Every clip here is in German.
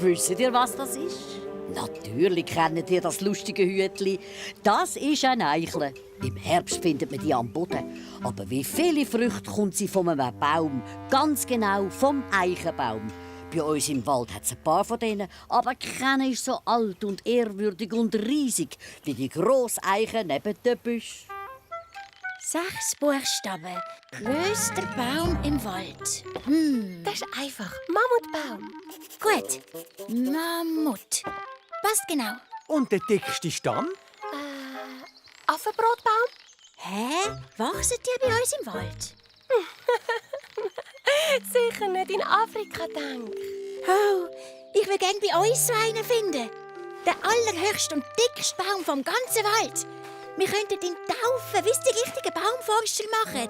Wisst ihr, was das ist? Natürlich kennt ihr das lustige Hütli. Das ist ein Eichel. Im Herbst findet man die am Boden. Aber wie viele Früchte kommt sie von einem Baum? Ganz genau vom Eichenbaum. Bei uns im Wald hat es ein paar von denen, aber keiner ist so alt und ehrwürdig und riesig wie die grosse Eiche neben dem Büsch. 6 Buchstaben. Grösster Baum im Wald. Das ist einfach Mammutbaum. Gut. Mammut. Passt genau. Und der dickste Stamm? Affenbrotbaum? Hä? Wachsen die bei uns im Wald? Sicher nicht in Afrika, denk. Oh, ich will gerne bei uns so einen finden. Der allerhöchste und dickste Baum vom ganzen Wald. Wir könnten ihn taufen, bis die richtigen Baumforscher machen.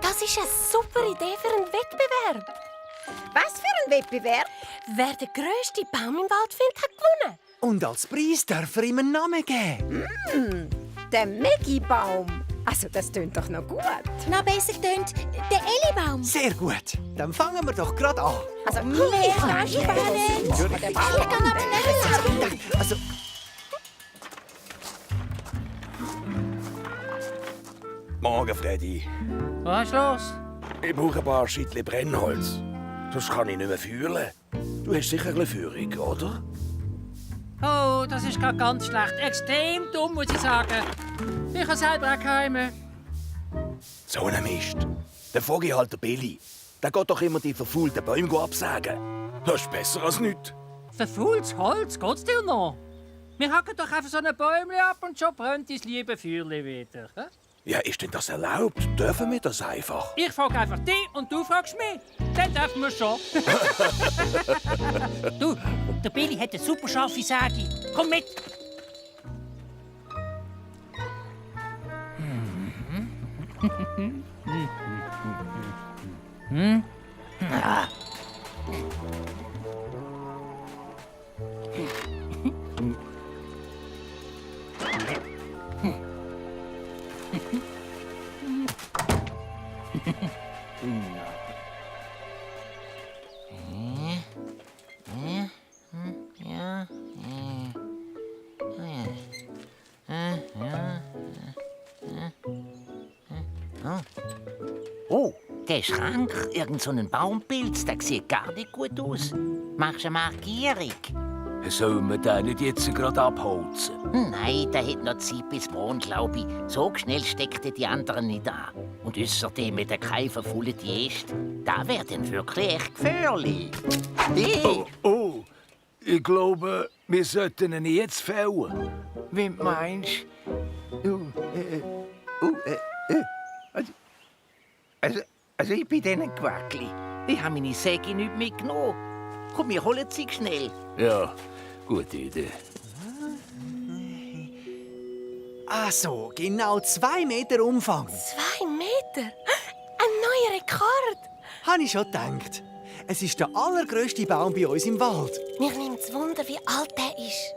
Das ist eine super Idee für einen Wettbewerb. Was für ein Wettbewerb? Wer den grössten Baum im Wald findet, hat gewonnen. Und als Preis darf er ihm einen Namen geben. Der Meggi-Baum. Also, das tönt doch noch gut. Noch besser tönt der Ellibaum. Sehr gut. Dann fangen wir doch gerade an. Also, Mega spannend. Ich gehe aber nicht. Also, Morgen, Freddy. Was ist los? Ich brauche ein paar Scheitchen Brennholz. Sonst kann ich nicht mehr fühlen. Du hast sicher eine Führung, oder? Oh, das ist gerade ganz schlecht. Extrem dumm, muss ich sagen. Ich habe selber auch keine. So ein Mist. Der Vogel halt der Billy. Der geht doch immer die verfaulten Bäume absägen. Das ist besser als nichts. Verfaultes Holz, geht's dir noch? Wir hacken doch einfach so ein Bäumchen ab und schon brennt dein liebe Feuerchen wieder. Hä? Ja, ist denn das erlaubt? Dürfen wir das einfach? Ich frage einfach dich und du fragst mich. Dann dürfen wir schon. Du, der Billy hat eine super scharfe Säge. Komm mit. Oh, der Schrank, irgend so ein Baumpilz, der sieht gar nicht gut aus. Machst du eine Markierung? Sollen wir den nicht jetzt gerade abholzen? Nein, der hat noch Zeit bis morgen, glaube ich. So schnell steckt er die anderen nicht an. Und außerdem mit der keine verfaulte Diäst. Da wäre dann wirklich echt gefährlich. Hey. Oh, ich glaube, wir sollten ihn jetzt fällen. Wie meinst du? Also ich bin denen Quackli. Ich habe meine Säge nicht mitgenommen. Komm, wir holen sie schnell. Ja, gute Idee. ach so, genau 2 Meter Umfang. 2 Meter? Ein neuer Rekord. Habe ich schon gedacht. Es ist der allergrößte Baum bei uns im Wald. Mir nimmt Wunder, wie alt der ist.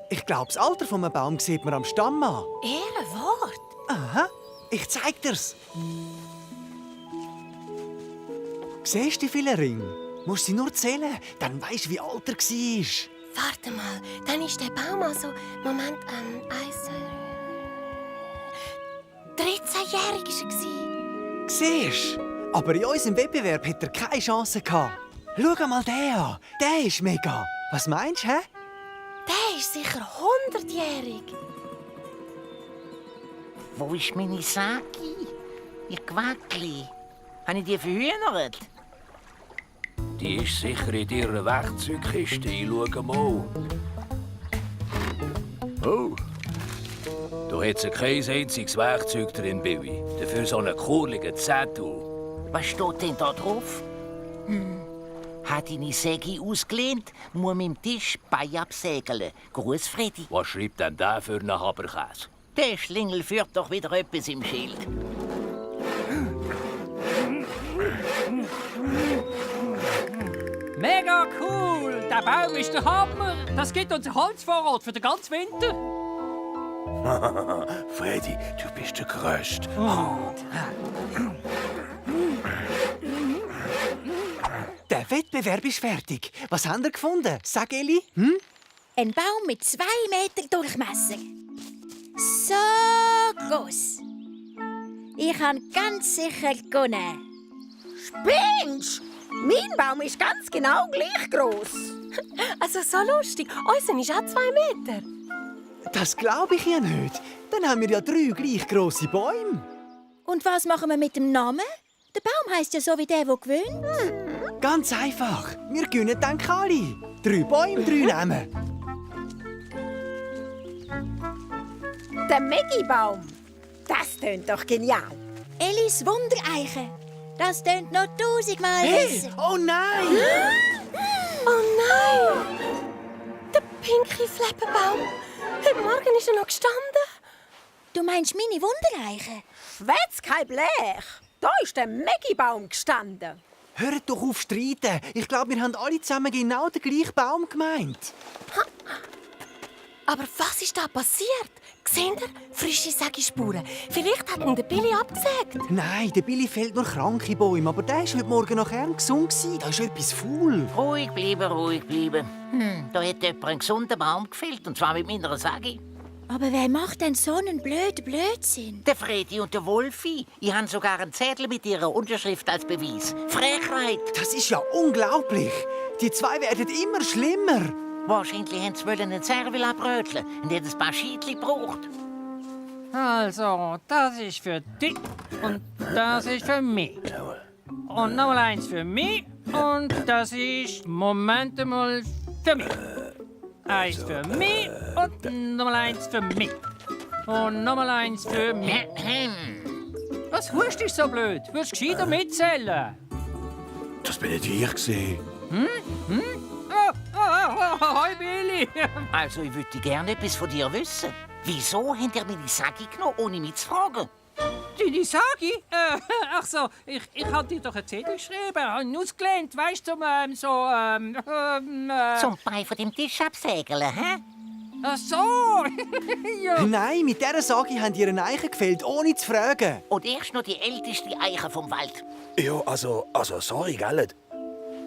Ich glaube, das Alter von einem Baum sieht man am Stamm an. Ehrenwort. Aha, ich zeig dir's. Siehst du die vielen Ringe? Musst sie nur zählen, dann weisst du, wie alt er war. Warte mal, dann ist der Baum also... Moment, 13-jährig war er. Siehst du? Aber in unserem Wettbewerb hat er keine Chance gehabt. Schau mal den an. Der ist mega. Was meinst du, hä? Der ist sicher 100-jährig. Wo ist meine Säge? Ihr Quackli. Habe ich die verhühnert? Die ist sicher in ihrer Werkzeugkiste. Ich schau mal. Oh. Da hat sie kein einziges Werkzeug drin, Billy. Dafür so einen kurligen Zettel. Was steht denn da drauf? Hat deine Säge ausgelehnt, muss mit dem Tisch Bein absägeln. Gruß, Freddy. Was schreibt denn der für einen Haberkäse? Der Schlingel führt doch wieder etwas im Schild. Mega cool! Der Baum ist der Hammer! Das gibt uns einen Holzvorrat für den ganzen Winter. Freddy, du bist der Größte. Der Wettbewerb ist fertig. Was habt ihr gefunden? Sag, Eli. Ein Baum mit 2 Meter Durchmesser. So groß. Ich habe ganz sicher gewonnen. Spinnst? Mein Baum ist ganz genau gleich groß. Also so lustig. Unser ist auch 2 Meter. Das glaube ich ja nicht. Dann haben wir ja 3 gleich grosse Bäume. Und was machen wir mit dem Namen? Der Baum heisst ja so wie der gewöhnt. Ganz einfach. Wir gewinnen dann alle. 3 Bäume, 3 Namen. Der Meggibaum. Das tönt doch genial. Elis Wundereiche. Das tönt noch 1000-mal besser. Oh nein! Oh nein! Der pinke Fleppenbaum. Heute Morgen ist er noch gestanden. Du meinst meine Wundereiche? Schwätz kein Blech. Da ist der Meggibaum gestanden. Hört doch auf streiten. Ich glaube, wir haben alle zusammen genau den gleichen Baum gemeint. Aber was ist da passiert? Seht ihr? Frische Sägespuren. Vielleicht hat ihn der Billy abgesägt. Nein, der Billy fällt nur kranke Bäume, aber der war heute Morgen noch gesund. Da ist etwas faul. Ruhig bleiben, ruhig bleiben. Da hat jemand einen gesunden Baum gefällt, und zwar mit meiner Säge. Aber wer macht denn so einen blöden Blödsinn? Der Fredi und der Wolfi. Ich habe sogar einen Zettel mit ihrer Unterschrift als Beweis. Frechheit! Das ist ja unglaublich. Die 2 werden immer schlimmer. Wahrscheinlich haben sie einen Zervel abbröteln und haben ein paar Schiedli gebraucht. Also, das ist für dich und das ist für mich. Und nochmal eins für mich und das ist, Moment mal, für mich. Eins für mich und nochmal eins für mich. Und nochmal eins für mich. Was hust dich so blöd? Du wirst gescheiter mitzählen. Das bin nicht ich gesehen. Hoi Billy! Also, ich würde gerne etwas von dir wissen. Wieso habt ihr meine Säge genommen, ohne mich zu fragen? Deine Sagi? Ach so, ich hab dir doch einen Zettel geschrieben und ausgelehnt, weißt du, Zum Bein von dem Tisch absägeln, hä? Ach so! Ja. Nein, mit dieser Sage haben ihr einen Eichen gefällt, ohne zu fragen. Und erst noch die älteste Eiche vom Wald. Ja, also sorry, gell?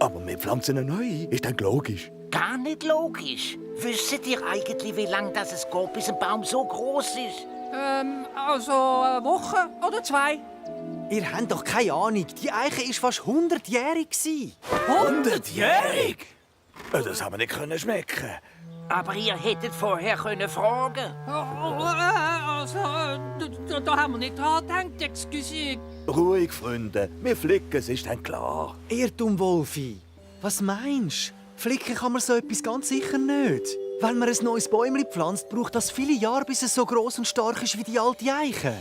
Aber wir pflanzen ihn neu. Ist dann logisch. Gar nicht logisch. Wisst ihr eigentlich, wie lange das es geht, bis ein Baum so groß ist? Also eine Woche oder 2. Ihr habt doch keine Ahnung. Die Eiche war fast 100-jährig. 100-jährig? Das haben wir nicht schmecken. Aber ihr hättet vorher können fragen. Also, da haben wir nicht dran gedacht, excuse. Ruhig, Freunde. Wir flicken, es ist dann klar. Irrtum, Wolfi. Was meinst du? Flicken kann man so etwas ganz sicher nicht. Wenn man ein neues Bäumchen pflanzt, braucht das viele Jahre, bis es so groß und stark ist wie die alte Eiche.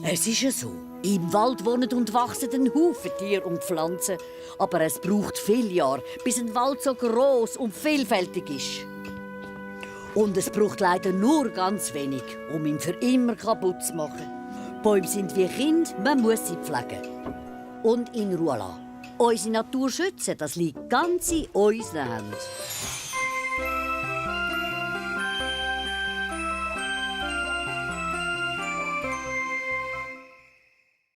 Es ist ja so. Im Wald wohnen und wachsen ein Haufen Tiere und Pflanzen. Aber es braucht viele Jahre, bis ein Wald so groß und vielfältig ist. Und es braucht leider nur ganz wenig, um ihn für immer kaputt zu machen. Bäume sind wie Kinder, man muss sie pflegen. Und in Ruhe lassen. Unsere Natur schützen, das liegt ganz in unseren Händen.